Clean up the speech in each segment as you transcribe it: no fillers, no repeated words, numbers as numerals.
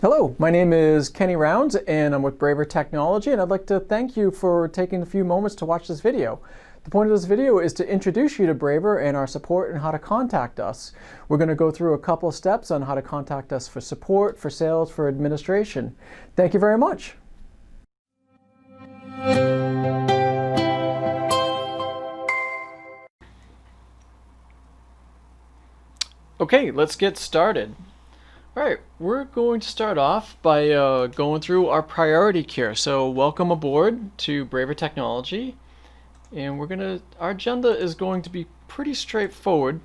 Hello, my name is Kenny Rounds and I'm with Braver Technology, and I'd like to thank you for taking a few moments to watch this video. The point of this video is to introduce you to Braver and our support and how to contact us. We're going to go through a couple of steps on how to contact us for support, for sales, for administration. Thank you very much. Okay, let's get started. All right, we're going to start off by going through our priority queue. So welcome aboard to Braver Technology. And our agenda is going to be pretty straightforward.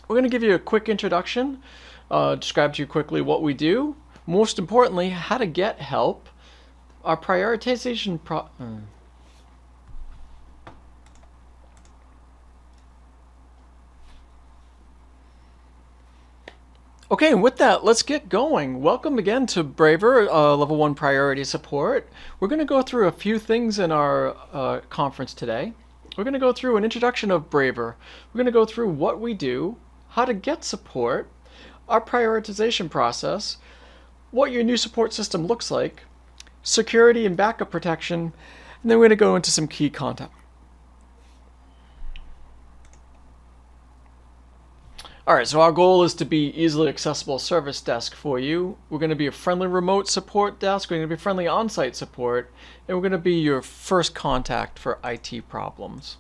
We're going to give you a quick introduction, describe to you quickly what we do, most importantly, how to get help, our prioritization Okay, and with that, let's get going. Welcome again to Braver, Level 1 Priority Support. We're going to go through a few things in our conference today. We're going to go through an introduction of Braver. We're going to go through what we do, how to get support, our prioritization process, what your new support system looks like, security and backup protection, and then we're going to go into some key content. Alright, so our goal is to be easily accessible service desk for you. We're going to be a friendly remote support desk, we're going to be friendly on-site support, and we're going to be your first contact for IT problems.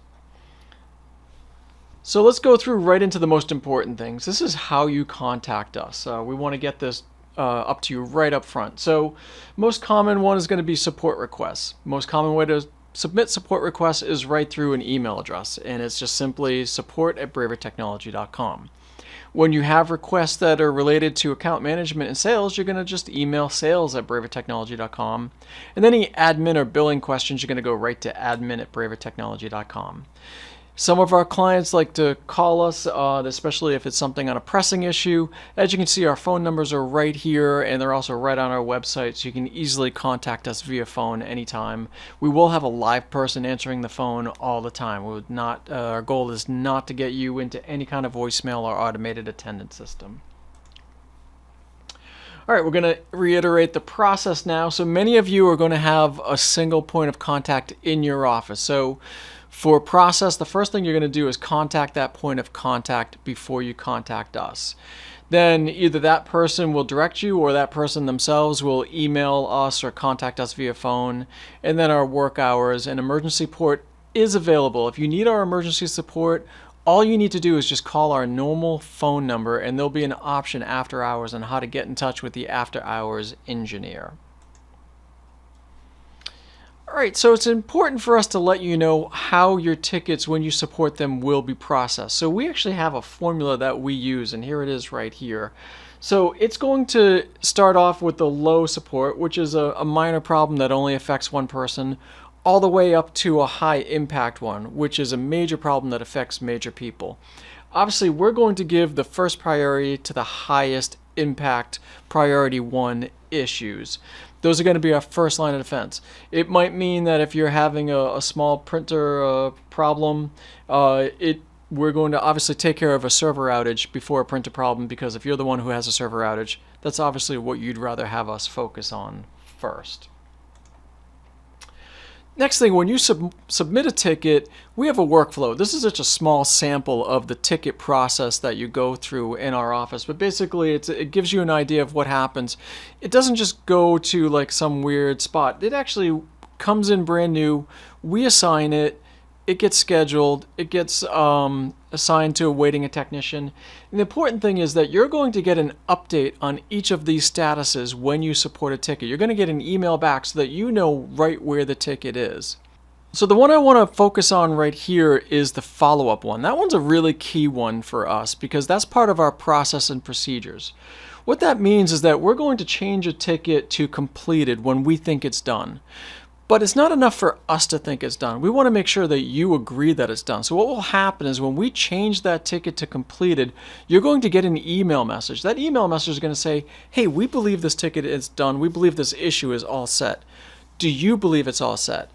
So let's go through right into the most important things. This is how you contact us. We want to get this up to you right up front. So most common one is going to be support requests. Most common way to submit support requests is right through an email address, and it's just simply support@bravertechnology.com. When you have requests that are related to account management and sales, you're going to just email sales@bravertechnology.com. And any admin or billing questions, you're going to go right to admin@bravertechnology.com. Some of our clients like to call us, especially if it's something on a pressing issue. As you can see, our phone numbers are right here, and they're also right on our website, so you can easily contact us via phone anytime. We will have a live person answering the phone all the time. Our goal is not to get you into any kind of voicemail or automated attendance system. All right, we're going to reiterate the process now. So many of you are going to have a single point of contact in your office. So for process, the first thing you're going to do is contact that point of contact before you contact us. Then either that person will direct you or that person themselves will email us or contact us via phone. And then our work hours and emergency support is available. If you need our emergency support, all you need to do is just call our normal phone number, and there'll be an option after hours on how to get in touch with the after hours engineer. Alright, so it's important for us to let you know how your tickets, when you support them, will be processed. So we actually have a formula that we use, and here it is right here. So it's going to start off with the low support, which is a minor problem that only affects one person, all the way up to a high impact one, which is a major problem that affects major people. Obviously, we're going to give the first priority to the highest impact priority 1 issues. Those are going to be our first line of defense. It might mean that if you're having a small printer problem, we're going to obviously take care of a server outage before a printer problem, because if you're the one who has a server outage, that's obviously what you'd rather have us focus on first. Next thing, when you submit a ticket, we have a workflow. This is just a small sample of the ticket process that you go through in our office, but basically it gives you an idea of what happens. It doesn't just go to like some weird spot. It actually comes in brand new. We assign it. It gets scheduled. It gets assigned to awaiting a technician. And the important thing is that you're going to get an update on each of these statuses when you support a ticket. You're going to get an email back so that you know right where the ticket is. So the one I want to focus on right here is the follow-up one. That one's a really key one for us because that's part of our process and procedures. What that means is that we're going to change a ticket to completed when we think it's done. But it's not enough for us to think it's done. We want to make sure that you agree that it's done. So what will happen is when we change that ticket to completed, you're going to get an email message. That email message is going to say, hey, we believe this ticket is done. We believe this issue is all set. Do you believe it's all set?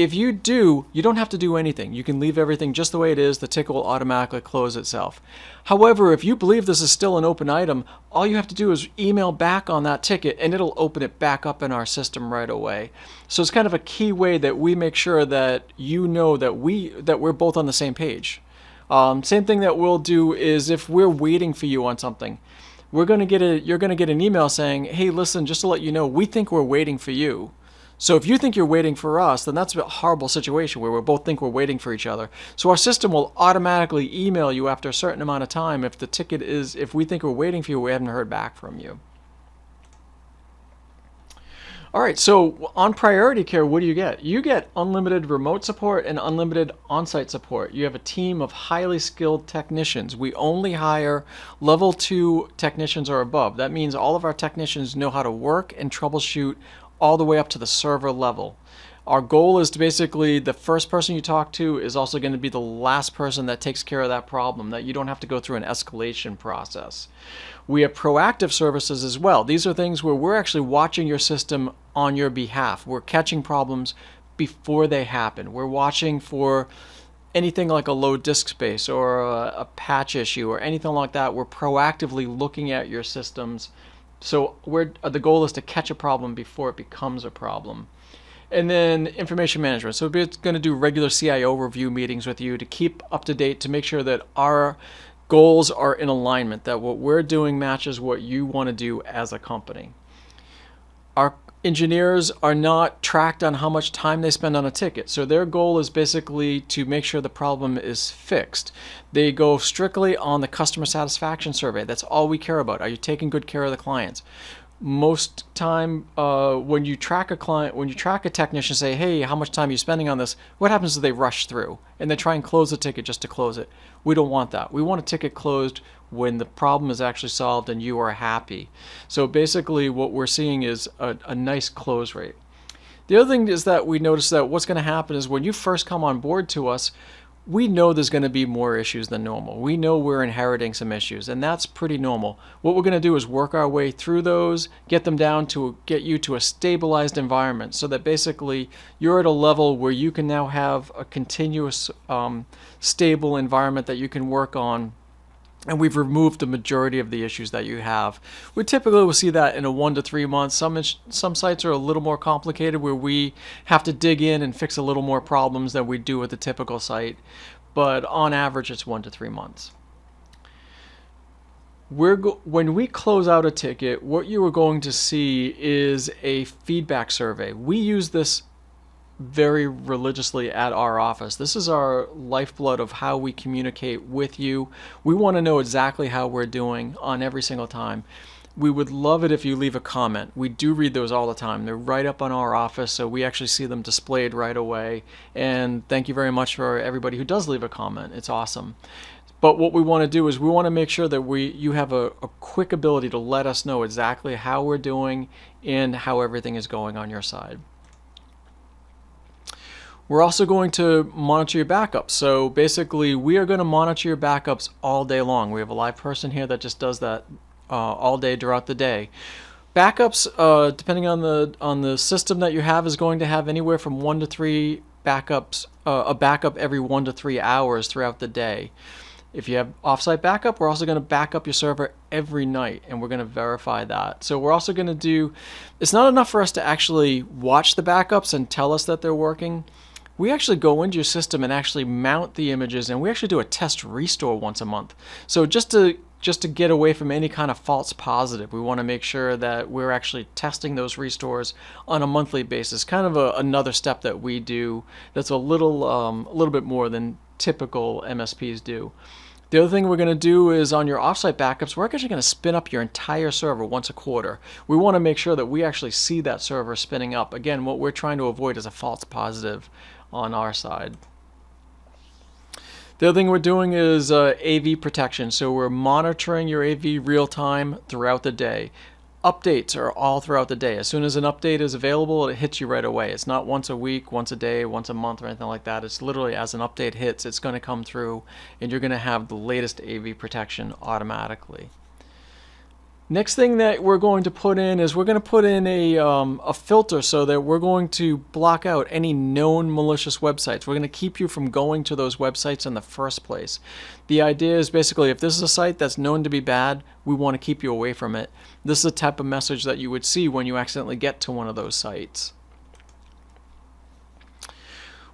If you do, you don't have to do anything. You can leave everything just the way it is. The ticket will automatically close itself. However, if you believe this is still an open item, all you have to do is email back on that ticket and it'll open it back up in our system right away. So it's kind of a key way that we make sure that you know that we're both on the same page. Same thing that we'll do is if we're waiting for you on something, you're going to get an email saying, hey, listen, just to let you know, we think we're waiting for you. So if you think you're waiting for us, then that's a horrible situation where we both think we're waiting for each other. So our system will automatically email you after a certain amount of time if we think we're waiting for you, we haven't heard back from you. All right, so on Priority Care, what do you get? You get unlimited remote support and unlimited on-site support. You have a team of highly skilled technicians. We only hire level 2 technicians or above. That means all of our technicians know how to work and troubleshoot all the way up to the server level. Our goal is to basically the first person you talk to is also going to be the last person that takes care of that problem, that you don't have to go through an escalation process. We have proactive services as well. These are things where we're actually watching your system on your behalf. We're catching problems before they happen. We're watching for anything like a low disk space or a patch issue or anything like that. We're proactively looking at your systems. So the goal is to catch a problem before it becomes a problem. And then information management. So we're going to do regular CIO review meetings with you to keep up to date, to make sure that our goals are in alignment, that what we're doing matches what you want to do as a company. Our engineers are not tracked on how much time they spend on a ticket. So their goal is basically to make sure the problem is fixed. They go strictly on the customer satisfaction survey. That's all we care about. Are you taking good care of the clients? Most time when you track a technician, say, hey, how much time are you spending on this? What happens is they rush through and they try and close the ticket just to close it. We don't want that. We want a ticket closed when the problem is actually solved and you are happy. So basically what we're seeing is a nice close rate. The other thing is that we notice that what's going to happen is when you first come on board to us, we know there's going to be more issues than normal. We know we're inheriting some issues, and that's pretty normal. What we're going to do is work our way through those, get you to a stabilized environment so that basically you're at a level where you can now have a continuous, stable environment that you can work on. And we've removed the majority of the issues that you have. We typically will see that in a 1 to 3 months. Some sites are a little more complicated where we have to dig in and fix a little more problems than we do with the typical site. But on average, it's 1 to 3 months. When we close out a ticket, what you are going to see is a feedback survey. We use this very religiously at our office. This is our lifeblood of how we communicate with you. We want to know exactly how we're doing on every single time. We would love it if you leave a comment. We do read those all the time. They're right up on our office, so we actually see them displayed right away. And thank you very much for everybody who does leave a comment. It's awesome. But what we want to do is we want to make sure that you have a quick ability to let us know exactly how we're doing and how everything is going on your side. We're also going to monitor your backups. So basically, we are going to monitor your backups all day long. We have a live person here that just does that all day throughout the day. Backups, depending on the system that you have, is going to have anywhere from 1 to 3 backups, a backup every 1 to 3 hours throughout the day. If you have offsite backup, we're also going to back up your server every night, and we're going to verify that. So we're also going to it's not enough for us to actually watch the backups and tell us that they're working. We actually go into your system and actually mount the images, and we actually do a test restore once a month. So just to get away from any kind of false positive, we want to make sure that we're actually testing those restores on a monthly basis. Kind of another step that we do that's a little bit more than typical MSPs do. The other thing we're going to do is on your offsite backups, we're actually going to spin up your entire server once a quarter. We want to make sure that we actually see that server spinning up. Again, what we're trying to avoid is a false positive on our side. The other thing we're doing is AV protection. So we're monitoring your AV real time throughout the day. Updates are all throughout the day. As soon as an update is available, it hits you right away. It's not once a week, once a day, once a month, or anything like that. It's literally as an update hits, it's going to come through, and you're going to have the latest AV protection automatically. Next thing that we're going to put in is we're going to put in a filter so that we're going to block out any known malicious websites. We're going to keep you from going to those websites in the first place. The idea is basically if this is a site that's known to be bad, we want to keep you away from it. This is the type of message that you would see when you accidentally get to one of those sites.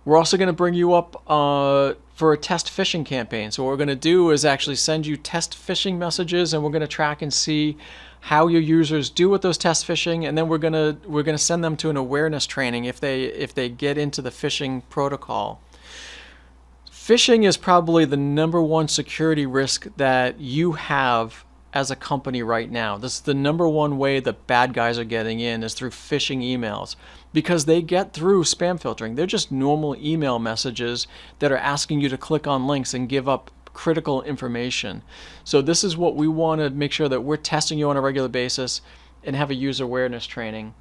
We're also going to bring you up for a test phishing campaign. So what we're going to do is actually send you test phishing messages, and we're going to track and see how your users do with those test phishing, and then we're going to send them to an awareness training if they get into the phishing protocol. Phishing is probably the #1 security risk that you have as a company right now. This is the #1 way that bad guys are getting in, is through phishing emails, because they get through spam filtering. They're just normal email messages that are asking you to click on links and give up critical information. So this is what we want to make sure that we're testing you on a regular basis and have a user awareness training.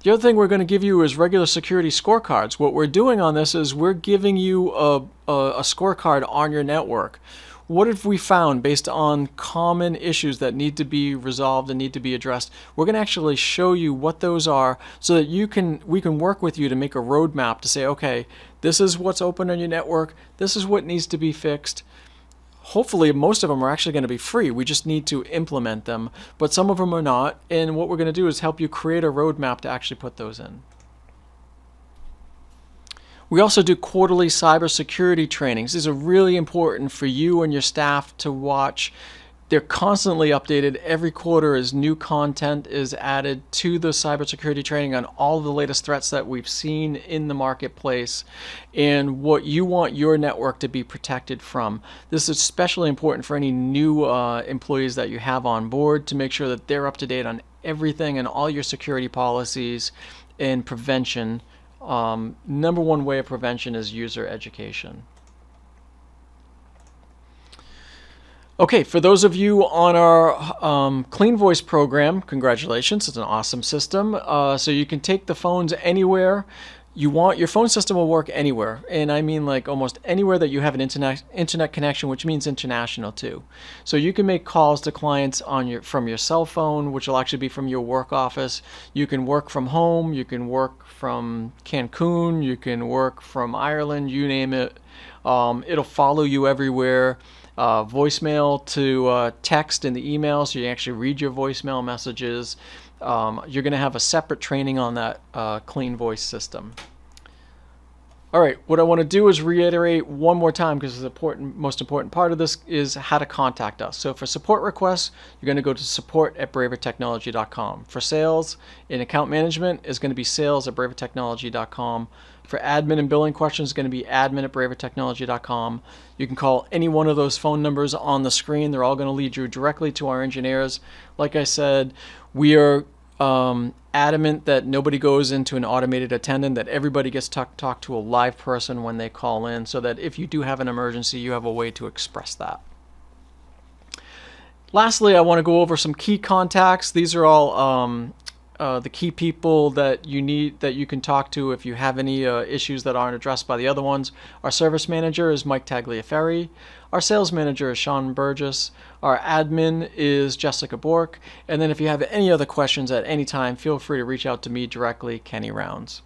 The other thing we're going to give you is regular security scorecards. What we're doing on this is we're giving you a scorecard on your network. What have we found based on common issues that need to be resolved and need to be addressed? We're going to actually show you what those are so that we can work with you to make a roadmap to say, okay, this is what's open on your network, this is what needs to be fixed. Hopefully most of them are actually going to be free. We just need to implement them, but some of them are not. And what we're going to do is help you create a roadmap to actually put those in. We also do quarterly cybersecurity trainings. These are really important for you and your staff to watch. They're constantly updated. Every quarter as new content is added to the cybersecurity training on all the latest threats that we've seen in the marketplace and what you want your network to be protected from. This is especially important for any new employees that you have on board, to make sure that they're up to date on everything and all your security policies and prevention. #1 way of prevention is user education. Okay, for those of you on our Clean Voice program, congratulations, it's an awesome system. So you can take the phones anywhere you want. Your phone system will work anywhere, and I mean like almost anywhere that you have an internet connection, which means international too. So you can make calls to clients from your cell phone, which will actually be from your work office. You can work from home, you can work from Cancun, you can work from Ireland, you name it. It'll follow you everywhere. Voicemail to text in the email, so you can actually read your voicemail messages. You're going to have a separate training on that Clean Voice system. All right, what I want to do is reiterate one more time, because the most important part of this is how to contact us. So for support requests, you're going to go to support@bravertechnology.com. For sales and account management is going to be sales@bravertechnology.com. For admin and billing questions, it's going to be admin@bravertechnology.com. You can call any one of those phone numbers on the screen. They're all going to lead you directly to our engineers. Like I said, we are adamant that nobody goes into an automated attendant, that everybody gets talk to a live person when they call in, so that if you do have an emergency, you have a way to express that. Lastly, I want to go over some key contacts. These are all the key people that you can talk to if you have any issues that aren't addressed by the other ones. Our service manager is Mike Tagliaferri. Our sales manager is Sean Burgess. Our admin is Jessica Bork. And then if you have any other questions at any time, feel free to reach out to me directly, Kenny Rounds.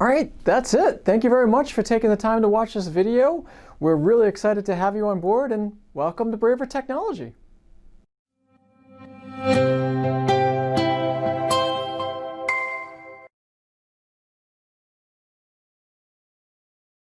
All right, that's it. Thank you very much for taking the time to watch this video. We're really excited to have you on board, and welcome to Braver Technology.